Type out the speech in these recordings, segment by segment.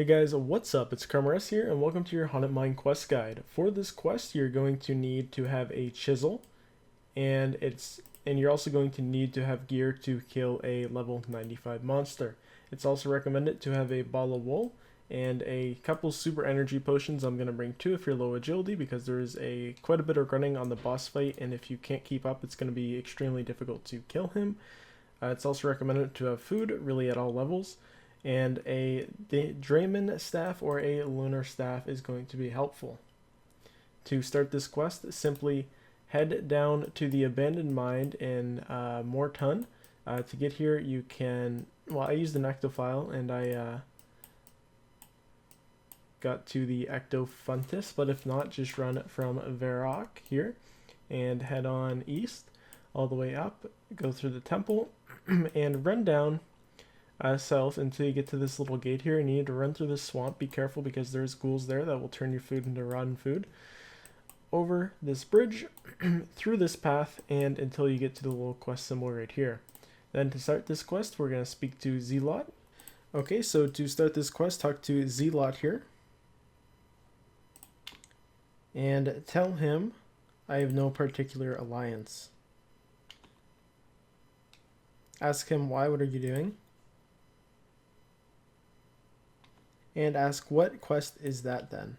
Hey guys, what's up? It's Karmares here, and welcome to your Haunted Mine quest guide. For this quest, you're going to need to have a chisel, and you're also going to need to have gear to kill a level 95 monster. It's also recommended to have a ball of wool and a couple super energy potions. I'm going to bring 2 if you're low agility, because there is quite a bit of running on the boss fight, and if you can't keep up, it's going to be extremely difficult to kill him. It's also recommended to have food, really at all levels, and the Draymond staff or a lunar staff is going to be helpful. To start this quest, simply head down to the abandoned mine in Morton. To get here, you can, well, I used an ectophile and I got to the Ectofuntus, but if not, just run from Varrock here and head on east all the way up, go through the temple, and run down south until you get to this little gate here, and you need to run through this swamp. Be careful because there's ghouls there that will turn your food into rotten food. Over this bridge, through this path, and until you get to the little quest symbol right here. Then to start this quest, we're going to speak to Zealot. Okay, so to start this quest, talk to Zealot here. And tell him I have no particular alliance. Ask him why, what are you doing? And ask what quest is that then?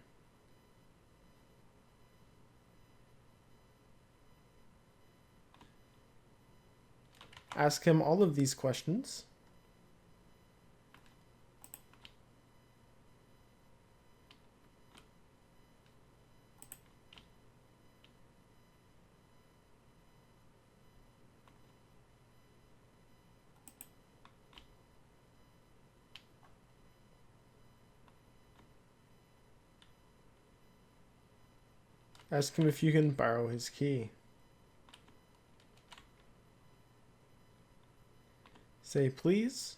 Ask him all of these questions. Ask him if you can borrow his key. Say please.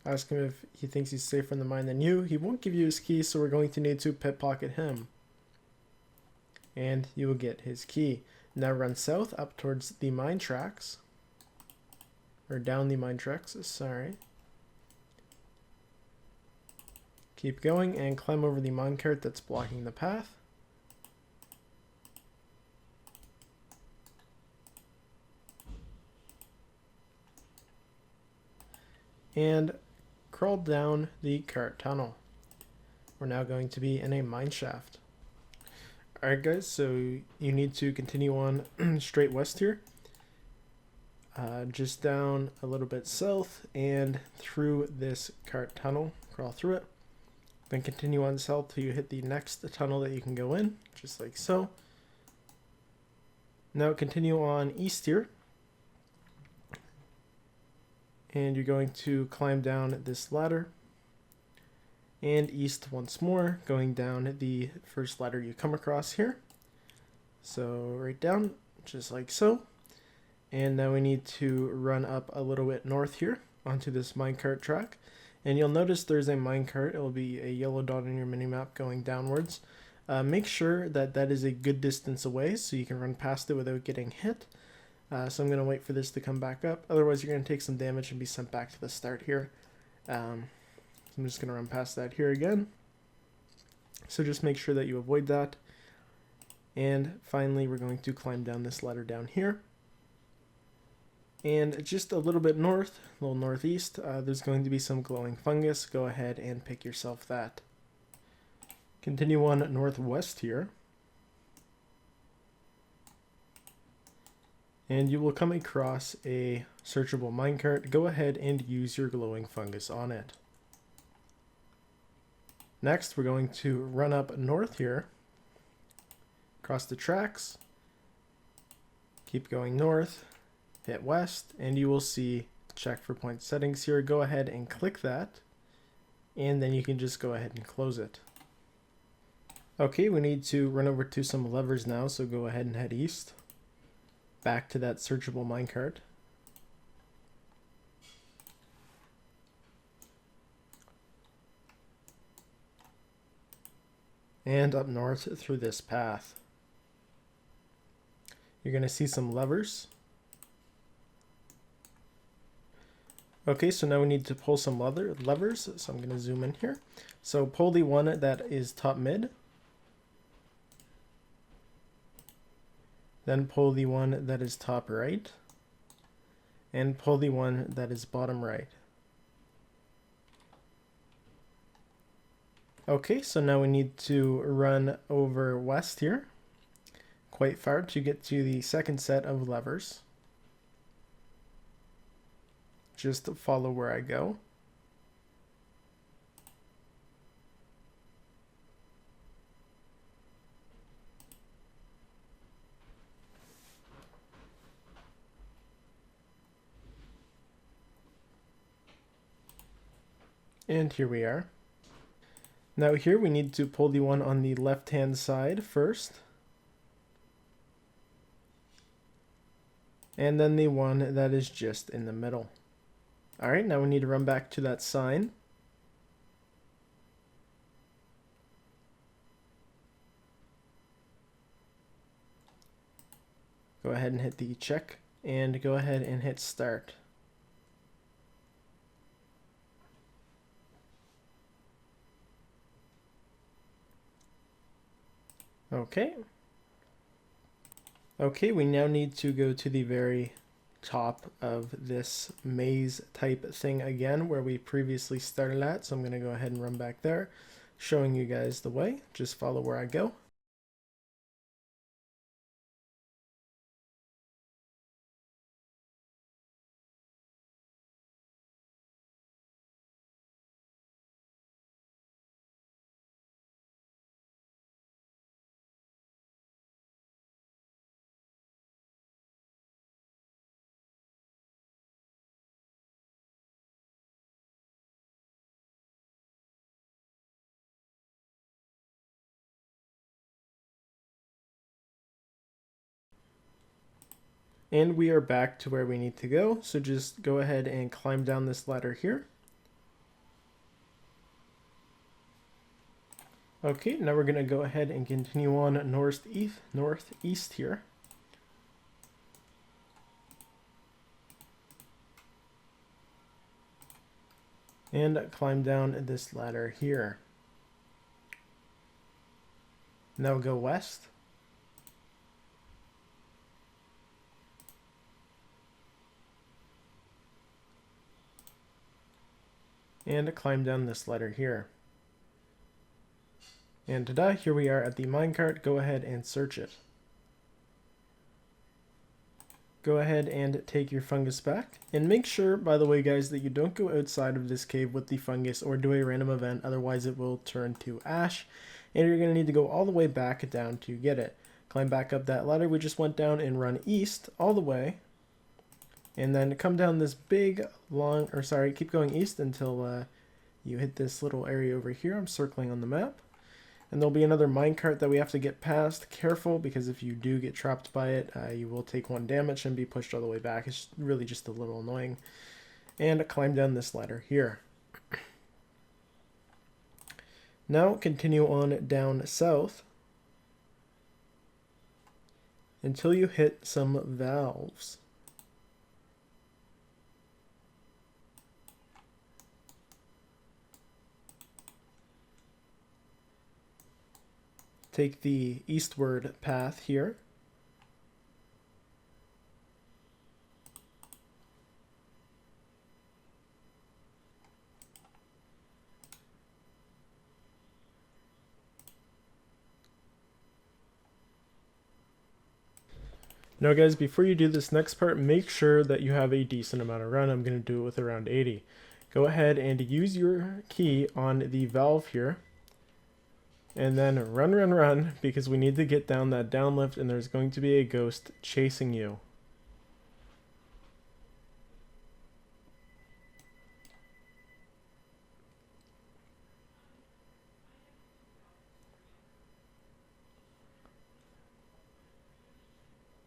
Ask him if he thinks he's safer in the mine than you. He won't give you his key, so we're going to need to pickpocket him. And you will get his key. Now run south up towards the mine tracks. Or down the mine tracks, sorry. Keep going and climb over the minecart that's blocking the path. And crawl down the cart tunnel. We're now going to be in a mine shaft. Alright guys, so you need to continue on straight west here. Just down a little bit south and through this cart tunnel. Crawl through it. Then continue on south till you hit the next tunnel that you can go in, just like so. Now continue on east here. And you're going to climb down this ladder. And east once more, going down the first ladder you come across here. So right down, just like so. And now we need to run up a little bit north here onto this minecart track. And you'll notice there's a minecart. It will be a yellow dot on your minimap going downwards. Make sure that that is a good distance away so you can run past it without getting hit. So I'm going to wait for this to come back up. Otherwise, you're going to take some damage and be sent back to the start here. I'm just going to run past that here again. So just make sure that you avoid that. And finally, we're going to climb down this ladder down here. And just a little bit north, a little northeast, there's going to be some glowing fungus. Go ahead and pick yourself that. Continue on northwest here. And you will come across a searchable minecart. Go ahead and use your glowing fungus on it. Next, we're going to run up north here, across the tracks, keep going north, hit west, and you will see check for point settings here. Go ahead and click that, and then you can just go ahead and close it. Okay, we need to run over to some levers now, so go ahead and head east, back to that searchable minecart. And up north through this path. You're going to see some levers. Okay, so now we need to pull some levers, so I'm going to zoom in here. So pull the one that is top mid. Then pull the one that is top right. And pull the one that is bottom right. Okay, so now we need to run over west here, quite far to get to the second set of levers. Just follow where I go. And here we are. Now here we need to pull the one on the left-hand side first. And then the one that is just in the middle. Alright, now we need to run back to that sign. Go ahead and hit the check, and go ahead and hit start. Okay. Okay, we now need to go to the very top of this maze type thing again where we previously started at. So I'm going to go ahead and run back there, showing you guys the way. Just follow where I go. And we are back to where we need to go. So just go ahead and climb down this ladder here. Okay, now we're going to go ahead and continue on northeast here. And climb down this ladder here. Now go west. And climb down this ladder here. And ta-da, here we are at the minecart. Go ahead and search it. Go ahead and take your fungus back. And make sure, by the way, guys, that you don't go outside of this cave with the fungus or do a random event, otherwise it will turn to ash. And you're going to need to go all the way back down to get it. Climb back up that ladder we just went down and run east all the way. And then come down this big, long, or sorry, keep going east until you hit this little area over here. I'm circling on the map. And there'll be another minecart that we have to get past. Careful, because if you do get trapped by it, you will take 1 damage and be pushed all the way back. It's really just a little annoying. And climb down this ladder here. Now continue on down south until you hit some valves. Take the eastward path here. Now guys, before you do this next part, make sure that you have a decent amount of run. I'm going to do it with around 80. Go ahead and use your key on the valve here. And then run, because we need to get down that downlift and there's going to be a ghost chasing you.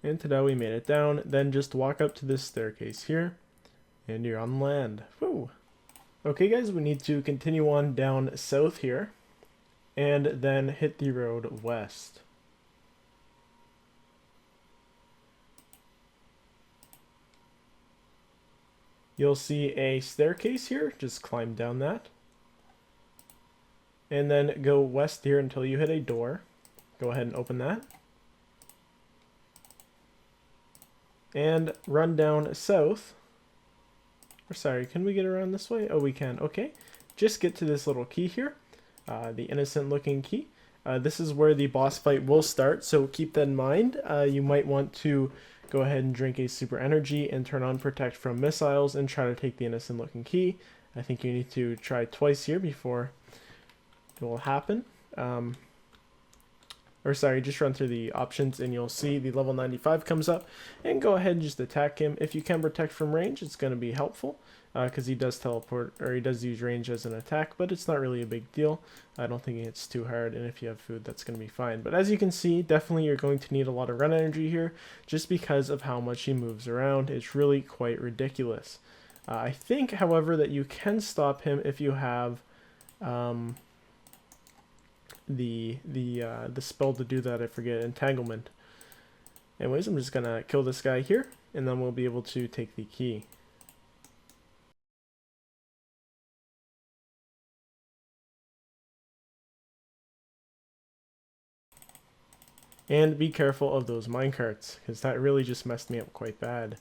And today we made it down. Then just walk up to this staircase here and you're on land. Woo! Okay guys, we need to continue on down south here. And then hit the road west. You'll see a staircase here. Just climb down that. And then go west here until you hit a door. Go ahead and open that. And run down south. Or sorry, can we get around this way? Oh, we can. Okay. Just get to this little key here. The innocent looking key. This is where the boss fight will start, so keep that in mind. You might want to go ahead and drink a super energy and turn on protect from missiles and try to take the innocent looking key. I think you need to try twice here before it will happen. Or sorry, just run through the options and you'll see the level 95 comes up, and go ahead and just attack him. If you can protect from range, it's going to be helpful because he does teleport, or he does use range as an attack, but it's not really a big deal. I don't think it's too hard, and if you have food, that's going to be fine. But as you can see, definitely you're going to need a lot of run energy here just because of how much he moves around. It's really quite ridiculous. I think, however, that you can stop him if you have the spell to do that. I forget, entanglement. Anyways, I'm just gonna kill this guy here, and then we'll be able to take the key. And be careful of those minecarts, because that really just messed me up quite bad.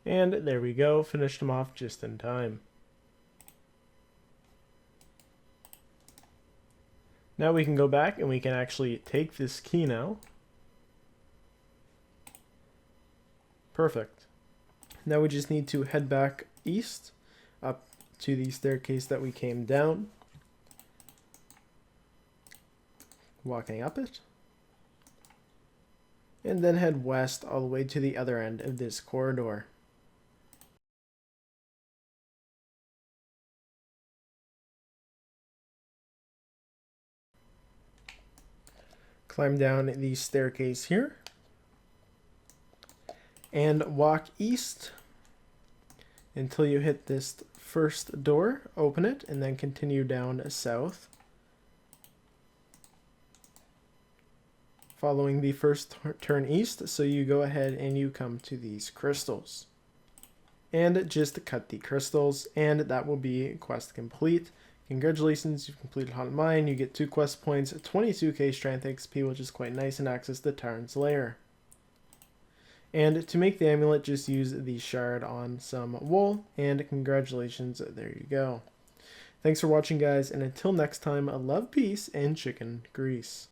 And there we go, finished him off just in time. Now we can go back and we can actually take this key now. Perfect. Now we just need to head back east up to the staircase that we came down. Walking up it. And then head west all the way to the other end of this corridor. Climb down the staircase here and walk east until you hit this first door. Open it and then continue down south, following the first turn east. So you go ahead and you come to these crystals and just cut the crystals, and that will be quest complete. Congratulations, you've completed Haunted Mine. You get 2 quest points, 22k strength XP, which is quite nice, and access to Tyrant's Lair. And to make the amulet, just use the shard on some wool, and congratulations, there you go. Thanks for watching, guys, and until next time, love, peace, and chicken grease.